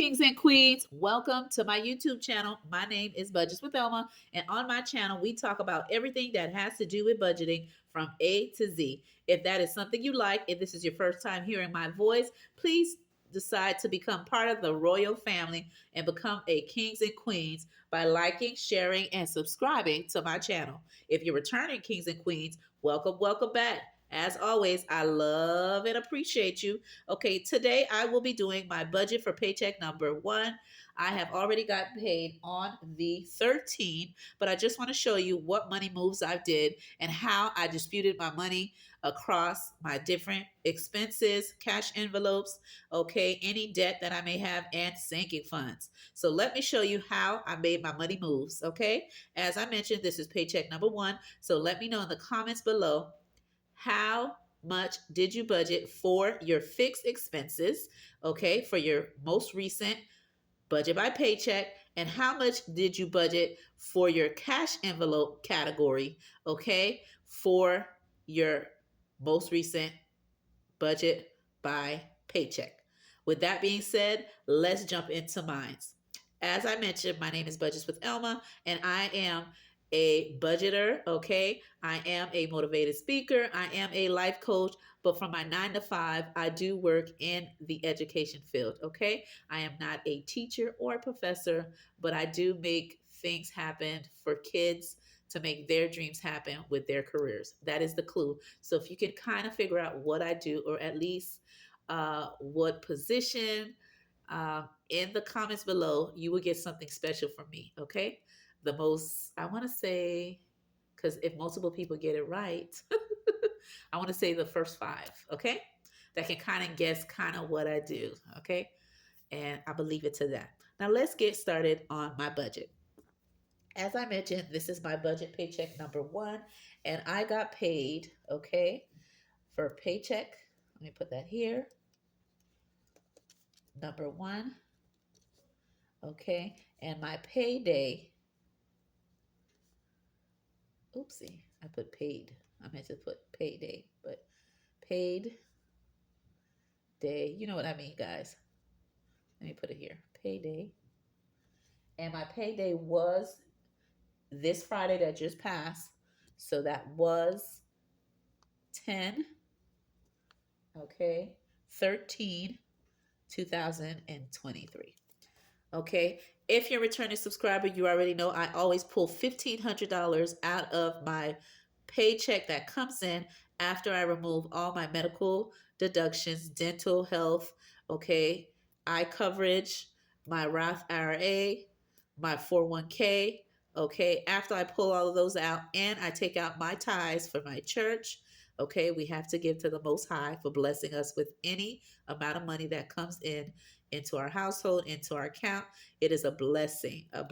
Kings and Queens. Welcome to my YouTube channel. My name is Budgets with Elma, and on my channel, we talk about everything that has to do with budgeting from A to Z. If that is something you like, if this is your first time hearing my voice, please decide to become part of the royal family and become a Kings and Queens by liking, sharing, and subscribing to my channel. If you're returning Kings and Queens, welcome, welcome back. As always, I love and appreciate you. Okay, today I will be doing my budget for paycheck number one. I have already got paid on the 13th, but I just want to show you what money moves I did and how I disputed my money across my different expenses, cash envelopes, okay, any debt that I may have, and sinking funds. So let me show you how I made my money moves, okay? As I mentioned, this is paycheck number one. So let me know in the comments below, how much did you budget for your fixed expenses, okay, for your most recent budget by paycheck, and how much did you budget for your cash envelope category, okay, for your most recent budget by paycheck. With that being said, let's jump into mines. As I mentioned, my name is Budgets with Elma, and I am a budgeter, okay? I am a motivated speaker. I am a life coach, but from my 9 to 5, I do work in the education field, okay? I am not a teacher or a professor, but I do make things happen for kids to make their dreams happen with their careers. That is the clue. So if you can kind of figure out what I do, or at least what position, in the comments below, you will get something special from me, okay? The most, I want to say, because if multiple people get it right, I want to say the first 5, okay? That can kind of guess kind of what I do, okay? And I believe it to that. Now let's get started on my budget. As I mentioned, this is my budget paycheck number one, and I got paid, okay, for paycheck. Let me put that here. Number one, okay, and my payday. Oopsie, I put paid. I meant to put payday, but paid day. You know what I mean, guys. Let me put it here. Payday. And my payday was this Friday that just passed. So that was 10, okay, 13, 2023. Okay. If you're a returning subscriber, you already know I always pull $1,500 out of my paycheck that comes in after I remove all my medical deductions, dental, health, okay, eye coverage, my Roth IRA, my 401k, okay. After I pull all of those out and I take out my tithes for my church, okay, we have to give to the Most High for blessing us with any amount of money that comes in into our household, into our account. It is a blessing, I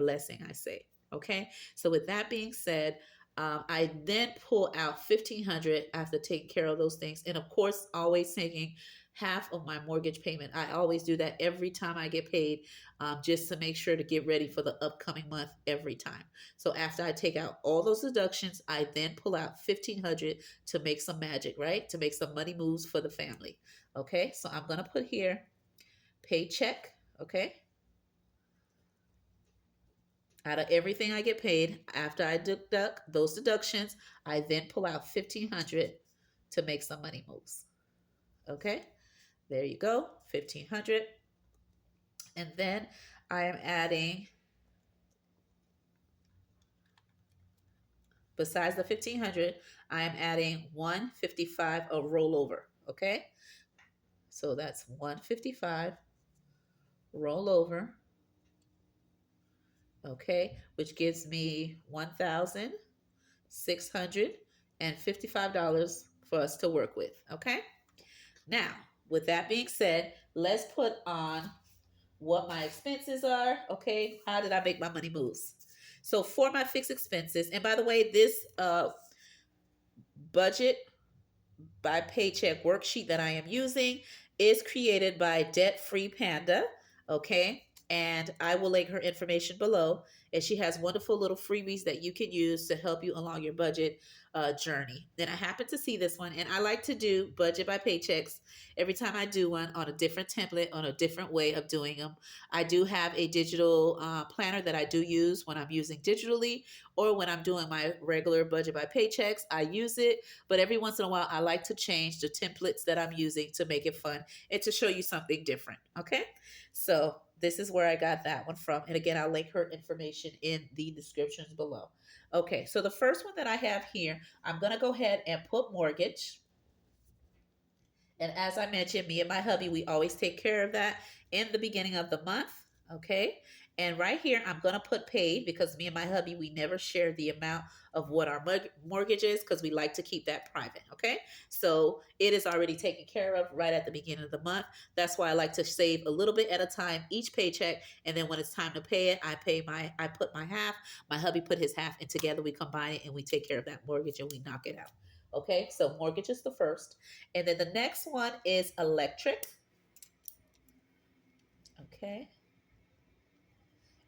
say. Okay. So with that being said, I then pull out 1,500 after taking care of those things, and of course, always taking half of my mortgage payment. I always do that every time I get paid, just to make sure to get ready for the upcoming month every time. So after I take out all those deductions, I then pull out 1,500 to make some magic, right? To make some money moves for the family. Okay. So I'm gonna put here paycheck, okay? Out of everything I get paid, after I deduct those deductions, I then pull out 1,500 to make some money moves. Okay, there you go, 1,500. And then I am adding, besides the 1,500, I am adding 155 of rollover. Okay, so that's 155 rollover. Okay, which gives me 1,655 for us to work with. Okay. Now, with that being said, let's put on what my expenses are. Okay. How did I make my money moves? So for my fixed expenses, and by the way, this budget by paycheck worksheet that I am using is created by Debt Free Panda. Okay. And I will link her information below. And she has wonderful little freebies that you can use to help you along your budget journey. Then I happened to see this one, and I like to do budget by paychecks every time I do one on a different template, on a different way of doing them. I do have a digital planner that I do use when I'm using digitally, or when I'm doing my regular budget by paychecks. I use it, but every once in a while, I like to change the templates that I'm using to make it fun and to show you something different. Okay, so this is where I got that one from. And again, I'll link her information in the descriptions below. Okay, so the first one that I have here, I'm going to go ahead and put mortgage. And as I mentioned, me and my hubby, we always take care of that in the beginning of the month. Okay. And right here, I'm going to put paid because me and my hubby, we never share the amount of what our mortgage is because we like to keep that private. Okay. So it is already taken care of right at the beginning of the month. That's why I like to save a little bit at a time each paycheck. And then when it's time to pay it, I put my half, my hubby put his half, and together we combine it and we take care of that mortgage and we knock it out. Okay. So mortgage is the first. And then the next one is electric. Okay.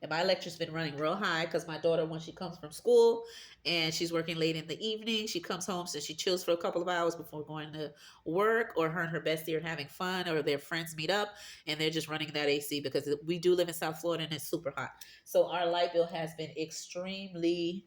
And my electric's been running real high because my daughter, when she comes from school and she's working late in the evening, she comes home, so she chills for a couple of hours before going to work, or her and her bestie are having fun, or their friends meet up and they're just running that AC because we do live in South Florida and it's super hot. So our light bill has been extremely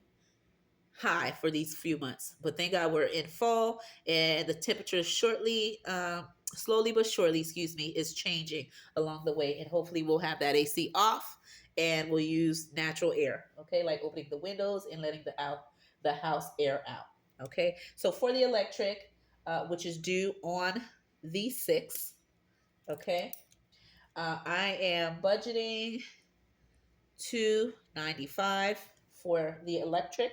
high for these few months. But thank God we're in fall and the temperature slowly but surely, excuse me, is changing along the way. And hopefully we'll have that AC off and we'll use natural air, okay? Like opening the windows and letting the house air out, okay? So for the electric, which is due on the 6th, okay? I am budgeting 295 for the electric.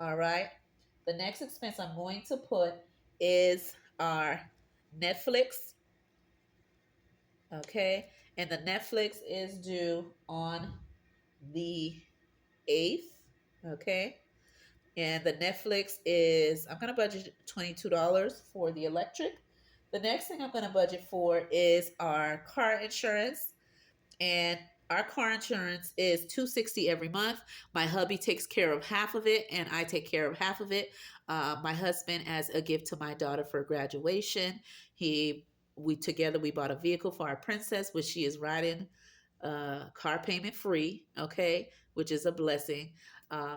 All right. The next expense I'm going to put is our Netflix. Okay. And the Netflix is due on the 8th. Okay. And the Netflix is, I'm going to budget $22 for the electric. The next thing I'm going to budget for is our car insurance. And our car insurance is $260 every month. My hubby takes care of half of it, and I take care of half of it. My husband, as a gift to my daughter for graduation, he we together we bought a vehicle for our princess, which she is riding car payment free, okay, which is a blessing.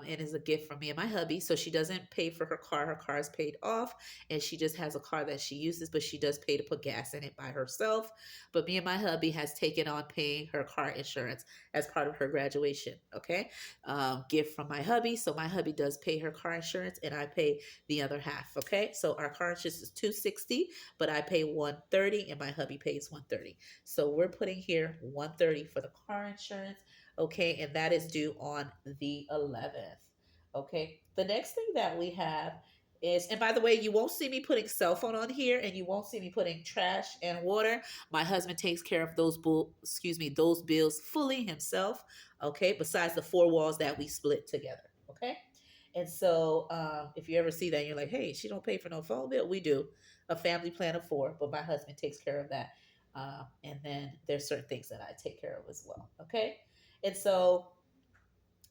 And is a gift from me and my hubby. So she doesn't pay for her car. Her car is paid off, and she just has a car that she uses, but she does pay to put gas in it by herself. But me and my hubby has taken on paying her car insurance as part of her graduation. Okay, gift from my hubby. So my hubby does pay her car insurance, and I pay the other half. Okay, so our car insurance is $260, but I pay $130, and my hubby pays $130. So we're putting here $130 for the car insurance. Okay, and that is due on the 11th. Okay, the next thing that we have is, and by the way, you won't see me putting cell phone on here, and you won't see me putting trash and water. My husband takes care of those bills fully himself. Okay, besides the four walls that we split together. Okay, and so if you ever see that, you're like, hey, she don't pay for no phone bill. We do a family plan of four, but my husband takes care of that. And then there's certain things that I take care of as well. Okay, and so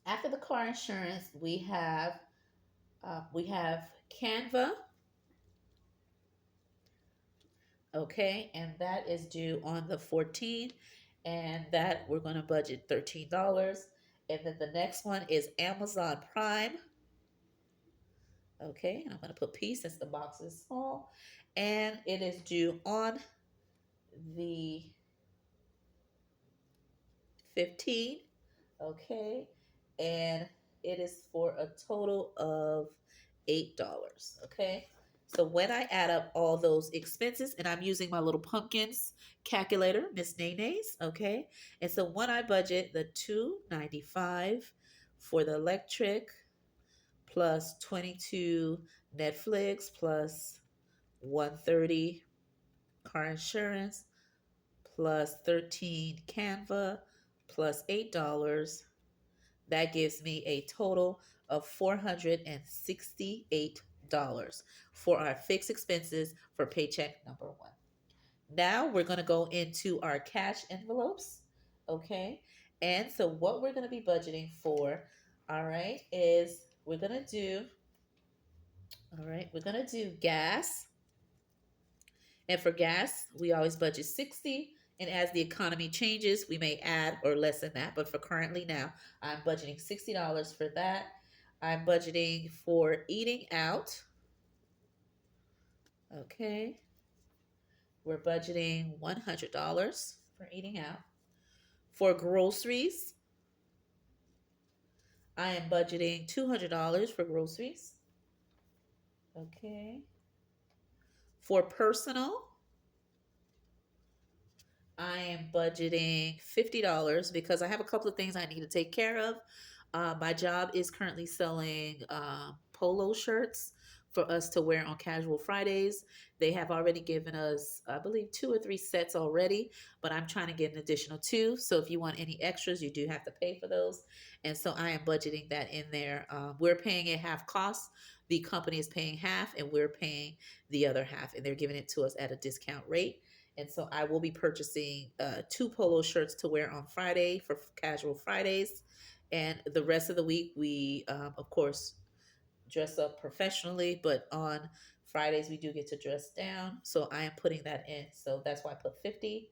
after the car insurance, we have Canva, okay, and that is due on the 14th, and that we're going to budget $13. And then the next one is Amazon Prime, okay, and I'm going to put P since the box is small, and it is due on the 15th, okay, and it is for a total of $8, okay. So when I add up all those expenses, and I'm using my little pumpkins calculator, Miss Nene's, okay, and so when I budget the 295 for the electric plus 22 Netflix plus 130 car insurance plus 13 Canva plus $8, that gives me a total of $468 for our fixed expenses for paycheck number one. Now we're going to go into our cash envelopes. Okay. And so what we're going to be budgeting for, all right, is we're going to do All right, we're gonna do gas. And for gas, we always budget 60. And as the economy changes, we may add or lessen that. But for currently now, I'm budgeting $60 for that. I'm budgeting for eating out. Okay. We're budgeting $100 for eating out. For groceries, I am budgeting $200 for groceries. Okay. For personal, I am budgeting $50 because I have a couple of things I need to take care of. My job is currently selling polo shirts for us to wear on casual Fridays. They have already given us, I believe, two or three sets already, but I'm trying to get an additional two. So if you want any extras, you do have to pay for those. And so I am budgeting that in there. We're paying it half cost. The company is paying half, and we're paying the other half, and they're giving it to us at a discount rate. And so I will be purchasing two polo shirts to wear on Friday for casual Fridays. And the rest of the week, we, of course, dress up professionally, but on Fridays, we do get to dress down. So I am putting that in. So that's why I put 50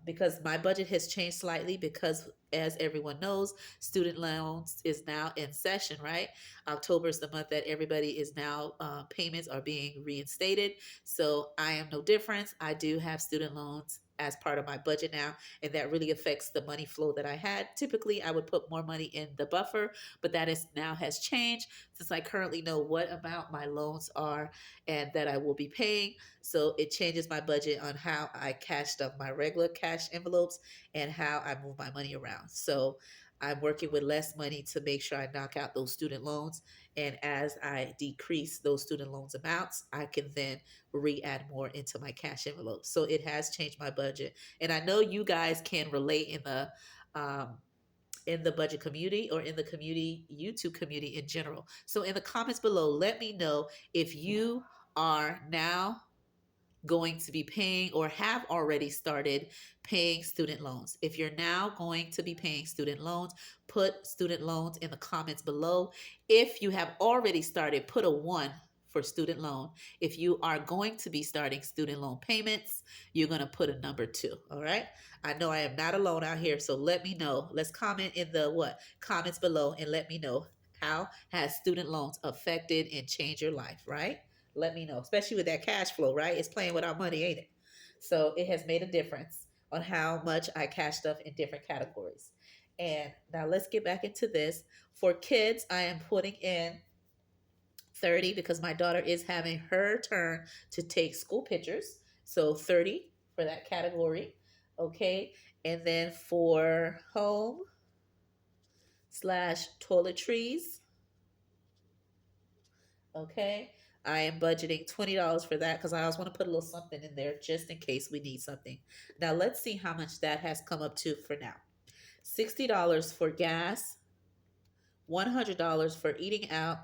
because my budget has changed slightly because as everyone knows, student loans is now in session, right? October is the month that everybody is now payments are being reinstated. So I am no difference. I do have student loans as part of my budget now, and that really affects the money flow that I had. Typically I would put more money in the buffer, but that is now has changed since I currently know what amount my loans are and that I will be paying. So it changes my budget on how I cashed up my regular cash envelopes and how I move my money around. So I'm working with less money to make sure I knock out those student loans. And as I decrease those student loans amounts, I can then re-add more into my cash envelope. So it has changed my budget. And I know you guys can relate um, in the budget community or in the community YouTube community in general. So in the comments below, let me know if you are now going to be paying or have already started paying student loans. If you're now going to be paying student loans, put student loans in the comments below. If you have already started, put a 1 for student loan. If you are going to be starting student loan payments, you're going to put a number 2. All right. I know I am not alone out here. So let me know. Let's comment in the comments below and let me know how has student loans affected and changed your life, right? Let me know, especially with that cash flow, right? It's playing with our money, ain't it? So it has made a difference on how much I cash stuff in different categories. And now let's get back into this. For kids, I am putting in 30 because my daughter is having her turn to take school pictures. So 30 for that category. Okay. And then for home slash toiletries, okay. I am budgeting $20 for that because I always want to put a little something in there just in case we need something. Now let's see how much that has come up to for now. $60 for gas, $100 for eating out,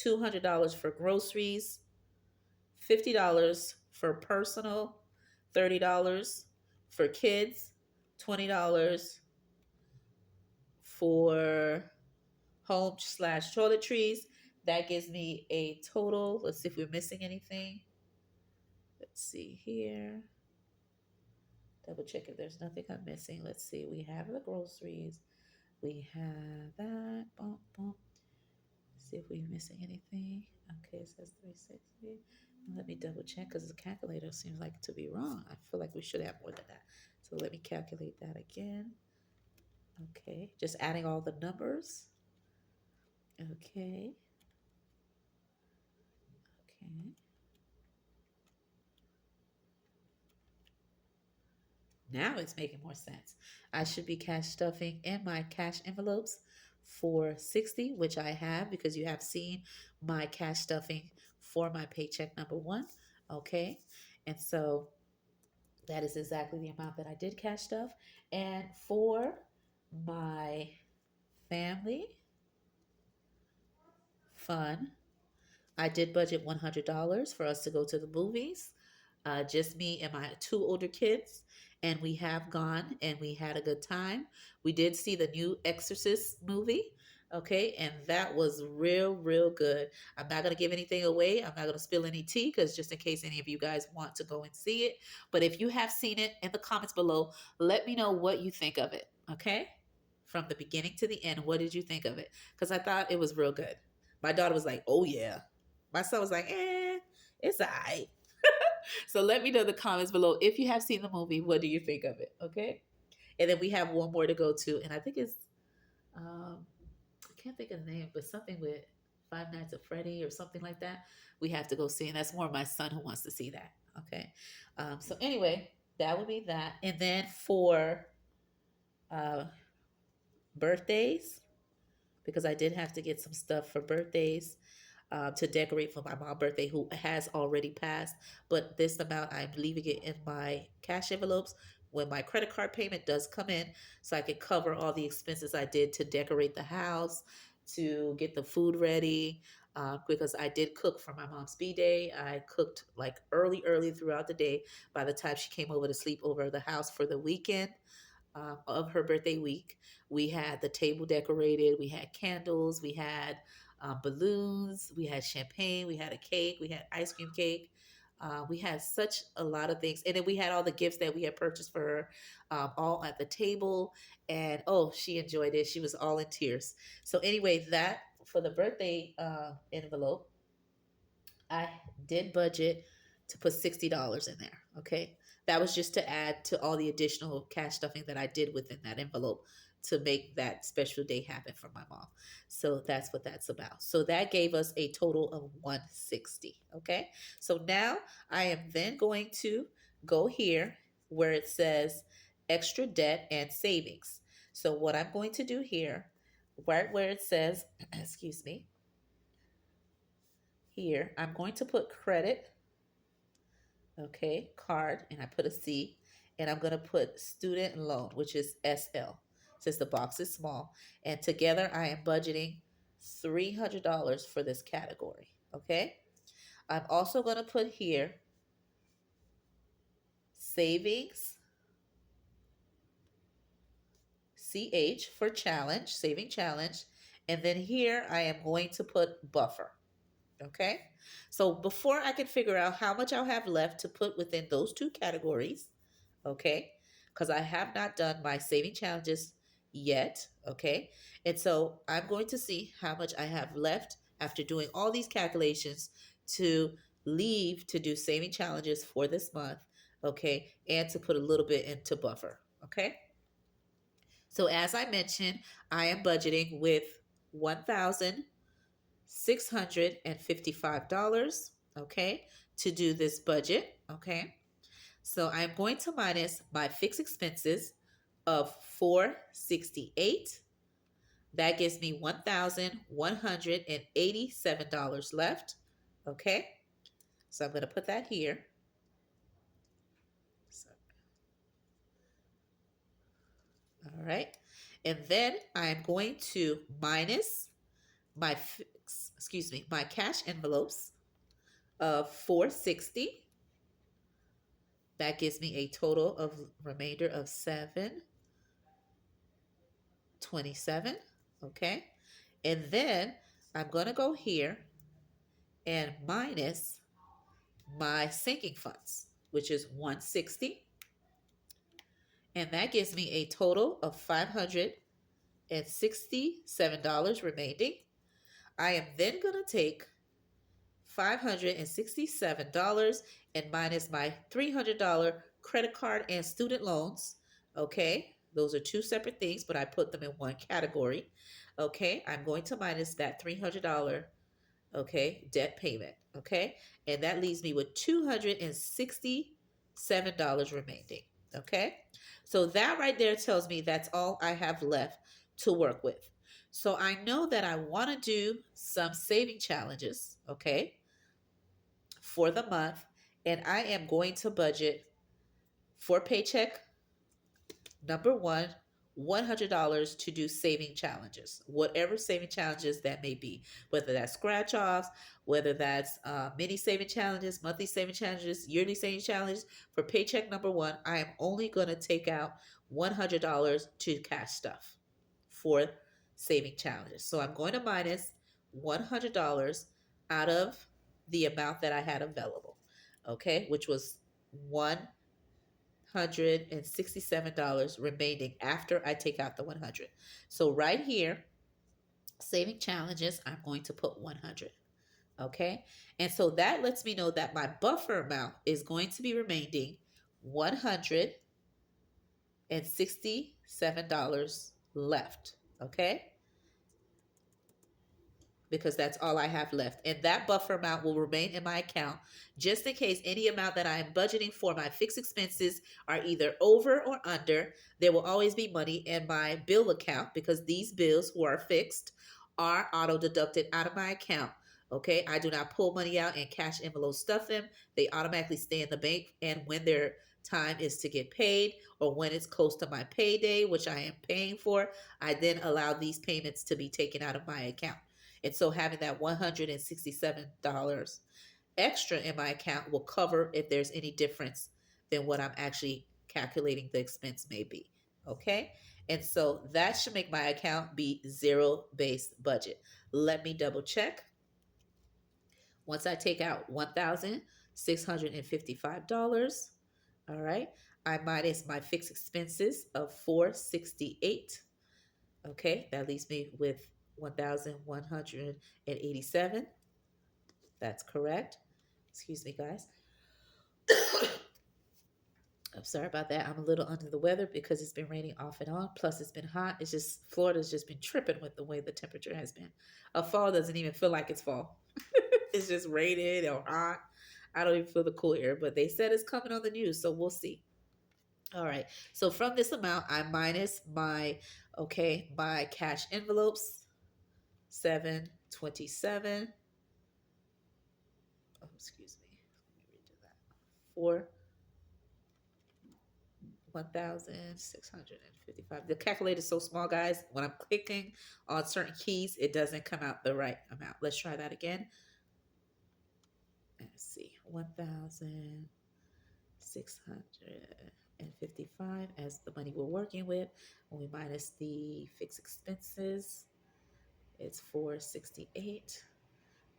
$200 for groceries, $50 for personal, $30 for kids, $20 for home slash toiletries. That gives me a total. Let's see if we're missing anything. Let's see here. Double check if there's nothing I'm missing. Let's see. We have the groceries. We have that. Bump, bump. See if we're missing anything. Okay, it says 360. Let me double check because the calculator seems like to be wrong. I feel like we should have more than that. So let me calculate that again. Okay, just adding all the numbers. Okay. Okay. Now it's making more sense. I should be cash stuffing in my cash envelopes for 60, which I have because you have seen my cash stuffing for my paycheck number 1. Okay. And so that is exactly the amount that I did cash stuff. And for my family fun, I did budget $100 for us to go to the movies. Just me and my 2 older kids, and we have gone and we had a good time. We did see the new Exorcist movie. Okay, and that was real, real good. I'm not going to give anything away. I'm not going to spill any tea because just in case any of you guys want to go and see it. But if you have seen it, in the comments below, let me know what you think of it. Okay, from the beginning to the end, what did you think of it? Because I thought it was real good. My daughter was like, "Oh yeah." My son was like, it's alright." So let me know in the comments below if you have seen the movie. What do you think of it? Okay, and then we have one more to go to, and I think it's um, I can't think of the name, but something with Five Nights at Freddy or something like that. We have to go see, and that's more my son who wants to see that. Okay, so anyway, that would be that, and then for uh, birthdays, because I did have to get some stuff for birthdays to decorate for my mom's birthday, who has already passed. But this amount, I'm leaving it in my cash envelopes when my credit card payment does come in, so I can cover all the expenses I did to decorate the house, to get the food ready. Because I did cook for my mom's B day. I cooked like early, early throughout the day. By the time she came over to sleep over the house for the weekend, of her birthday week. We had the table decorated, we had candles, we had balloons, we had champagne, we had a cake, we had ice cream cake. We had such a lot of things. And then we had all the gifts that we had purchased for her, all at the table. And oh, she enjoyed it. She was all in tears. So, anyway, that for the birthday envelope, I did budget to put $60 in there. Okay. That was just to add to all the additional cash stuffing that I did within that envelope to make that special day happen for my mom. So that's what that's about. So that gave us a total of 160. Okay. So now I am then going to go here where it says extra debt and savings. So what I'm going to do here, right where it says, excuse me, here, I'm going to put credit, okay, card, and I put a C, and I'm going to put student loan, which is SL, since the box is small. And together I am budgeting $300 for this category, okay? I'm also going to put here savings, CH for challenge, saving challenge. And then here I am going to put buffer. Okay. So before I can figure out how much I'll have left to put within those two categories, okay, because I have not done my saving challenges yet, okay, and so I'm going to see how much I have left after doing all these calculations to leave to do saving challenges for this month, okay, and to put a little bit into buffer, okay. So as I mentioned, I am budgeting with 1,655, okay, to do this budget, okay? So I'm going to minus my fixed expenses of 468. That gives me $1,187 left, okay? So I'm going to put that here. So, all right. And then I'm going to minus my my cash envelopes of 460. That gives me a total of remainder of 727. Okay. And then I'm going to go here and minus my sinking funds, which is 160. And that gives me a total of $567 remaining. I am then going to take $567 and minus my $300 credit card and student loans. Okay, those are two separate things, but I put them in one category. Okay, I'm going to minus that $300, okay, debt payment. Okay, and that leaves me with $267 remaining. Okay, so that right there tells me that's all I have left to work with. So I know that I want to do some saving challenges, okay, for the month, and I am going to budget for paycheck number one, $100 to do saving challenges, whatever saving challenges that may be, whether that's scratch offs, whether that's mini saving challenges, monthly saving challenges, yearly saving challenges. For paycheck number one, I am only going to take out $100 to cash stuff for saving challenges. So I'm going to minus $100 out of the amount that I had available, okay, which was $167 remaining after I take out the 100. So right here, saving challenges, I'm going to put 100. Okay. And so that lets me know that my buffer amount is going to be remaining $167 left. Okay. Because that's all I have left. And that buffer amount will remain in my account just in case any amount that I am budgeting for my fixed expenses are either over or under. There will always be money in my bill account because these bills who are fixed are auto deducted out of my account. Okay, I do not pull money out and cash envelopes stuff them. They automatically stay in the bank. And when their time is to get paid or when it's close to my payday, which I am paying for, I then allow these payments to be taken out of my account. And so having that $167 extra in my account will cover if there's any difference than what I'm actually calculating the expense may be. Okay. And so that should make my account be zero based budget. Let me double check. Once I take out $1,655, all right, I minus my fixed expenses of $468. Okay, that leaves me with 1,187. That's correct. Excuse me, guys. I'm sorry about that. I'm a little under the weather because it's been raining off and on. Plus, it's been hot. It's just Florida's just been tripping with the way the temperature has been. A fall doesn't even feel like it's fall. It's just raining or hot. I don't even feel the cool air, but they said it's coming on the news, so we'll see. All right. So from this amount, I minus my my cash envelopes, 727. Oh, excuse me. Let me redo that. For 1,655. The calculator is so small, guys. When I'm clicking on certain keys, it doesn't come out the right amount. Let's try that again. Let's see. 1,655 as the money we're working with. When we minus the fixed expenses, it's 468.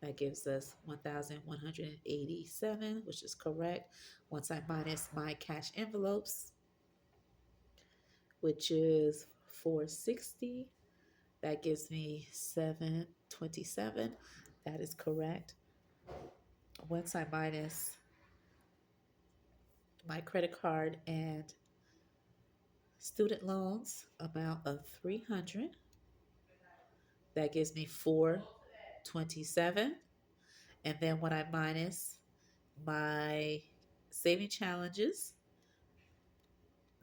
That gives us 1,187, which is correct. Once I minus my cash envelopes, which is 460, that gives me 727. That is correct. Once I minus my credit card and student loans amount of 300, that gives me 427. And then when I minus my saving challenges,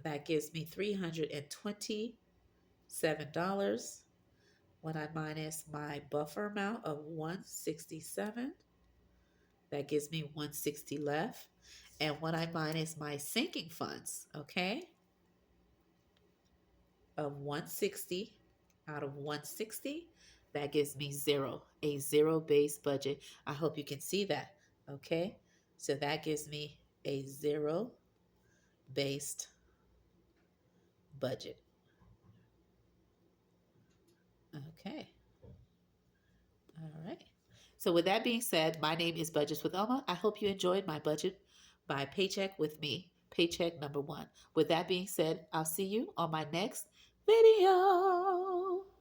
that gives me $327. When I minus my buffer amount of 167, that gives me 160 left. And when I minus my sinking funds, okay, of 160 out of 160, that gives me zero, a zero-based budget. I hope you can see that, okay? So that gives me a zero-based budget. Okay. All right. So with that being said, my name is Budgets with Elma. I hope you enjoyed my budget by Paycheck with me, paycheck number 1. With that being said, I'll see you on my next video.